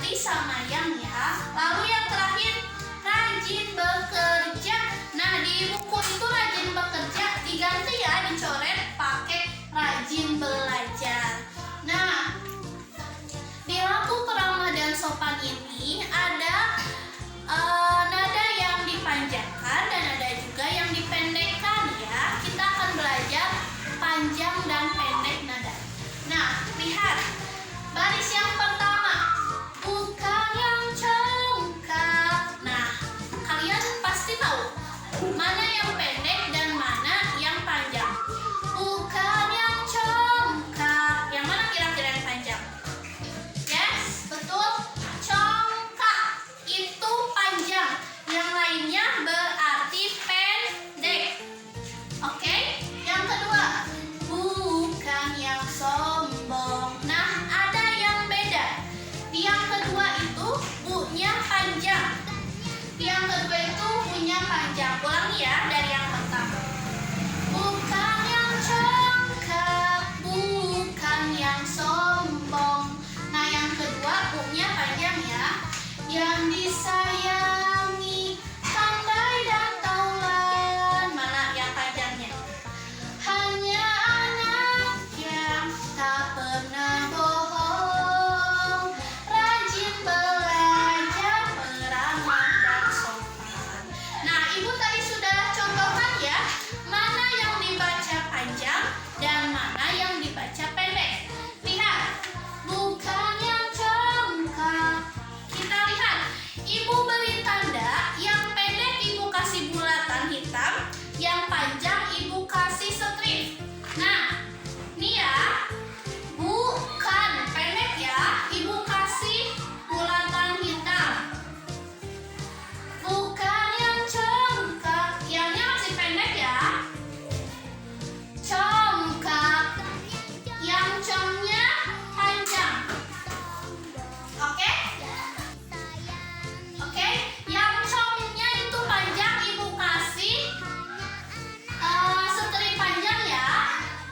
diganti sama yang ya. Lalu yang terakhir rajin bekerja. Nah, di buku itu rajin bekerja diganti ya, dicoret pakai rajin belajar. Nah, di lagu peramah dan sopan ini ada nada yang dipanjangkan dan ada juga yang dipendekkan ya. Kita akan belajar panjang dan pendek nada. Nah, lihat baris yang pertama, bukan yang congkak. Nah, kalian pasti tahu mana yang pendek dan mana yang panjang. Bukan yang congkak. Yang mana kira-kira yang panjang? Yes, betul. Congkak itu panjang. Yang lainnya berarti pendek. Oke? Yang kedua, bukan yang sombong. Nah, ada yang beda. Yang kedua itu bu-nya panjang. Yang kedua itu bu-nya panjang. Ulangi ya dari yang pertama. Bukan yang congkak, bukan yang sombong. Nah, yang kedua bu-nya panjang ya. Yang disayangi, pandai dan taulan. Mana yang panjangnya? Hanya anak yang tak pernah bohong, rajin belajar, peramah dan sopan. Nah, ibu tadi sudah contohkan ya, mana yang dibaca panjang dan mana yang dibaca pendek. Lihat, bukan yang congkak. Kita lihat, ibu beri tanda, yang pendek ibu kasih bulatan hitam, yang panjang ibu kasih strip. Nah, ini ya, bukan pendek ya, ibu kasih bulatan hitam. Bukan yang congkak, yangnya masih pendek ya. Congkak, yang congnya panjang. Oke? Oke, yang congnya itu panjang ibu kasih strip panjang ya.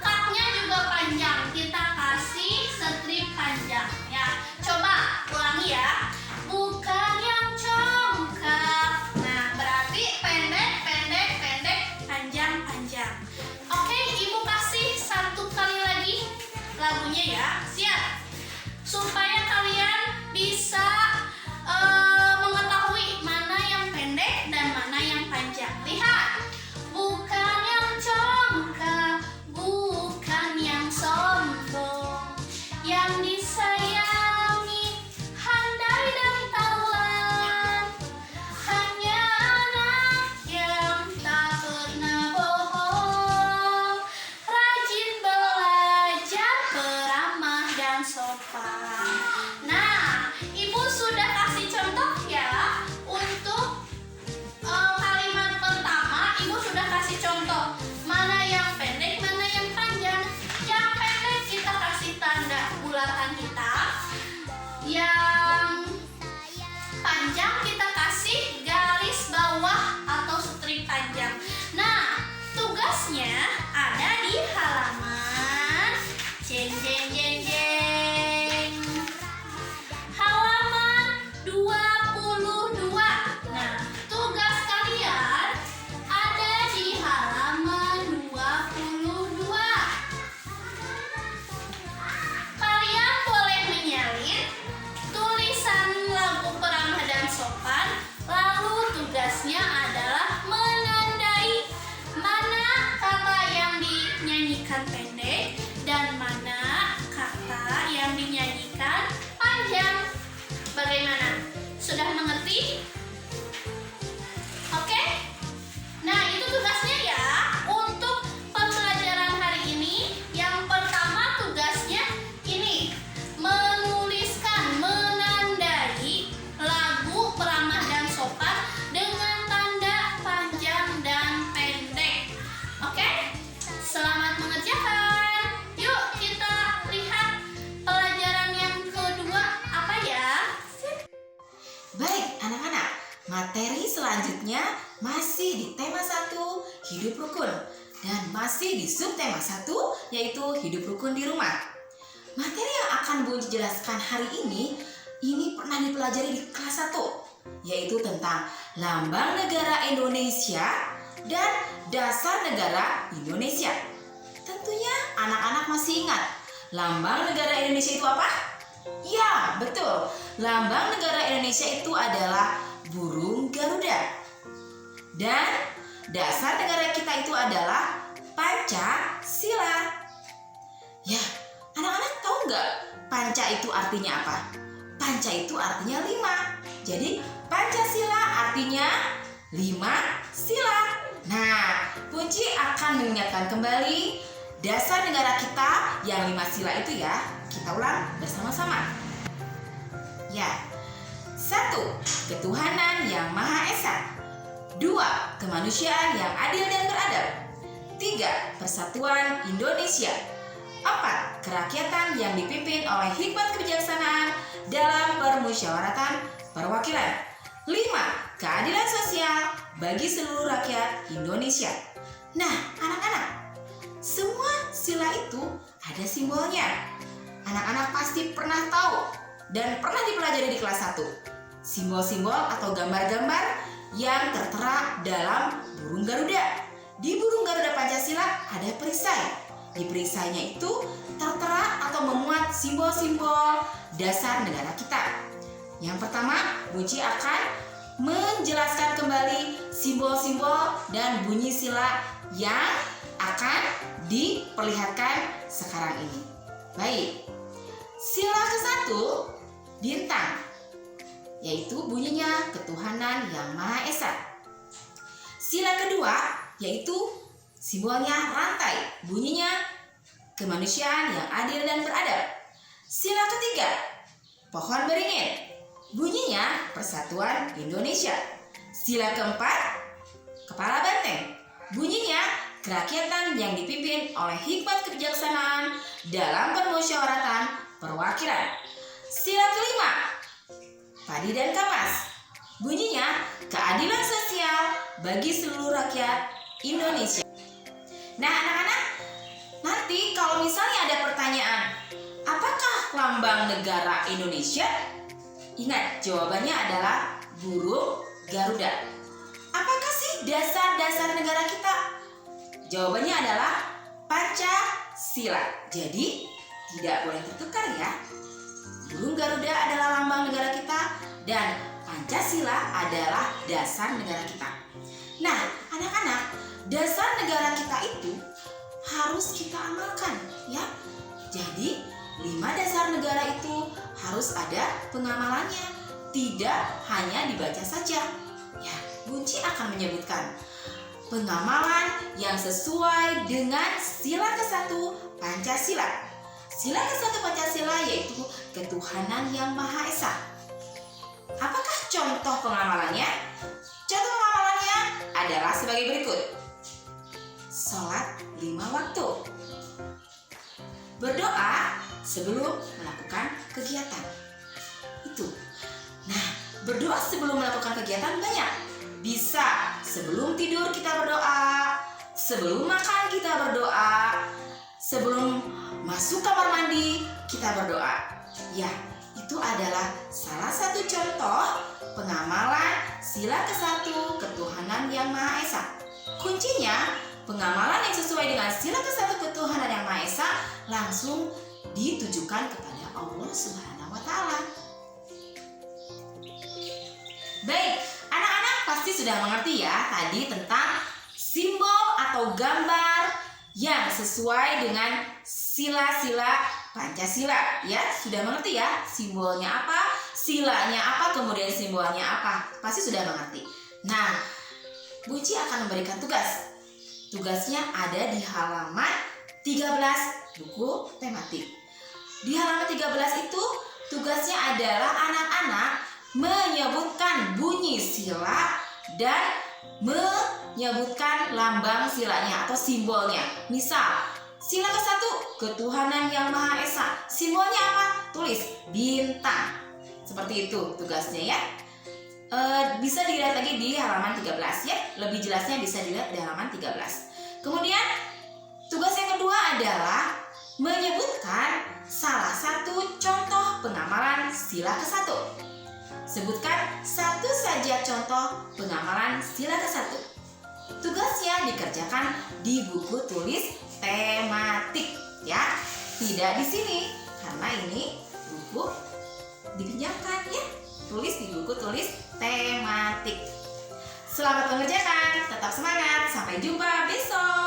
Kaknya juga panjang, kita kasih strip panjang ya. Coba ulangi ya. Bukan yang congkak. Nah, berarti pendek, pendek, pendek, panjang, panjang. Oke, ibu kasih satu kali lagi lagunya ya. Siap? Supaya kalian bisa mengetahui mana yang pendek dan mana yang panjang. Lihat, bukan yang congkak, bukan yang sombong, yang disayangi, handai dan taulan, hanya anak yang tak pernah bohong, rajin belajar, peramah dan sopan. Nah, ibu sudah kasih contoh ya. Untuk kalimat pertama, ibu sudah kasih contoh mana yang pendek, mana yang panjang. Yang pendek kita kasih tanda bulatan hitam. Yang panjang kita kasih garis bawah atau strip panjang. Nah, tugasnya ada di halaman jeng jeng jeng jeng. Halaman 22. Nah, tugas kalian ada di halaman 22. Kalian boleh menyalin tulisan lagu peramah dan sopan. Lalu tugasnya adalah menandai mana kata yang dinyanyikan pendek dan mana kata yang dinyanyikan panjang. Bagaimana? Sudah mengerti? Oke? Nah, itu tugasnya ya. Untuk pembelajaran hari ini, yang pertama tugasnya ini, menuliskan, menandai lagu peramah dan sopan dengan tanda panjang dan pendek. Oke? Selamat mengerjakan. Yuk kita lihat pelajaran yang kedua apa ya? Baik anak-anak, materi selanjutnya masih di tema 1 hidup rukun dan masih di subtema 1 yaitu hidup rukun di rumah. Materi yang akan Bun jelaskan hari ini ini pernah dipelajari di kelas 1, yaitu tentang Lambang Negara Indonesia dan Dasar Negara Indonesia. Tentunya anak-anak masih ingat Lambang Negara Indonesia itu apa? Ya, betul. Lambang Negara Indonesia itu adalah burung Garuda. Dan dasar negara kita itu adalah Pancasila. Ya, anak-anak tahu nggak Panca itu artinya apa? Panca itu artinya 5. Jadi Pancasila artinya 5 sila. Nah, Punci akan mengingatkan kembali dasar negara kita yang 5 sila itu ya. Kita ulang bersama-sama. Ya. 1. Ketuhanan yang Maha Esa. 2. Kemanusiaan yang adil dan beradab. 3. Persatuan Indonesia. 4. Kerakyatan yang dipimpin oleh hikmat kebijaksanaan dalam permusyawaratan perwakilan. 5. Keadilan sosial bagi seluruh rakyat Indonesia. Nah, anak-anak, semua sila itu ada simbolnya. Anak-anak pasti pernah tahu dan pernah dipelajari di kelas 1. Simbol-simbol atau gambar-gambar yang tertera dalam burung Garuda. Di burung Garuda Pancasila ada perisai. Di perisainya itu tertera atau memuat simbol-simbol dasar negara kita. Yang pertama, Bunci akan menjelaskan kembali simbol-simbol dan bunyi sila yang akan diperlihatkan sekarang ini. Baik, sila ke-1 bintang, yaitu bunyinya ketuhanan yang Maha Esa. Sila kedua yaitu simbolnya rantai, bunyinya kemanusiaan yang adil dan beradab. Sila ketiga pohon beringin, bunyinya persatuan Indonesia. Sila keempat kepala banteng, bunyinya kerakyatan yang dipimpin oleh hikmat kebijaksanaan dalam permusyawaratan perwakilan. Sila kelima padi dan kapas, bunyinya keadilan sosial bagi seluruh rakyat Indonesia. Nah, anak-anak, nanti kalau misalnya ada pertanyaan, apakah lambang negara Indonesia? Ingat, jawabannya adalah burung Garuda. Apakah sih dasar-dasar negara kita? Jawabannya adalah Pancasila. Jadi, tidak boleh tertukar ya. Burung Garuda adalah lambang negara kita dan Pancasila adalah dasar negara kita. Nah, anak-anak, dasar negara kita itu harus kita amalkan ya. Jadi 5 dasar negara itu harus ada pengamalannya, tidak hanya dibaca saja. Ya, Bunci akan menyebutkan pengamalan yang sesuai dengan sila ke-1 Pancasila. Sila ke-1 Pancasila yaitu ketuhanan yang Maha Esa. Apakah contoh pengamalannya? Contoh pengamalannya adalah sebagai berikut. Sholat 5 waktu. Berdoa sebelum melakukan kegiatan. Itu. Nah, berdoa sebelum melakukan kegiatan banyak. Bisa sebelum tidur kita berdoa, sebelum makan kita berdoa, sebelum masuk kamar mandi kita berdoa. Ya, itu adalah salah satu contoh pengamalan sila ke-1 ketuhanan yang Maha Esa. Kuncinya, pengamalan yang sesuai dengan sila ke-1 ketuhanan yang Maha Esa langsung ditujukan kepada Allah Subhanahu wa Ta'ala. Baik, anak-anak pasti sudah mengerti ya tadi tentang simbol atau gambar yang sesuai dengan sila-sila Pancasila. Ya, sudah mengerti ya simbolnya apa, silanya apa, kemudian simbolnya apa. Pasti sudah mengerti. Nah, Bunci akan memberikan tugas. Tugasnya ada di halaman 13 buku tematik. Di halaman 13 itu tugasnya adalah anak-anak menyebutkan bunyi sila dan menyebutkan lambang silanya atau simbolnya. Misal, sila ke-1 ketuhanan yang Maha Esa. Simbolnya apa? Tulis bintang. Seperti itu tugasnya ya. Bisa dilihat lagi di halaman 13 ya. Lebih jelasnya bisa dilihat di halaman 13. Kemudian tugas yang kedua adalah menyebutkan salah satu contoh pengamalan sila ke-1. Sebutkan satu saja contoh pengamalan sila ke-1. Tugasnya dikerjakan di buku tulis tematik ya. Tidak di sini karena ini buku dipinjamkan ya. Tulis di buku tulis tematik. Selamat mengerjakan, tetap semangat. Sampai jumpa besok.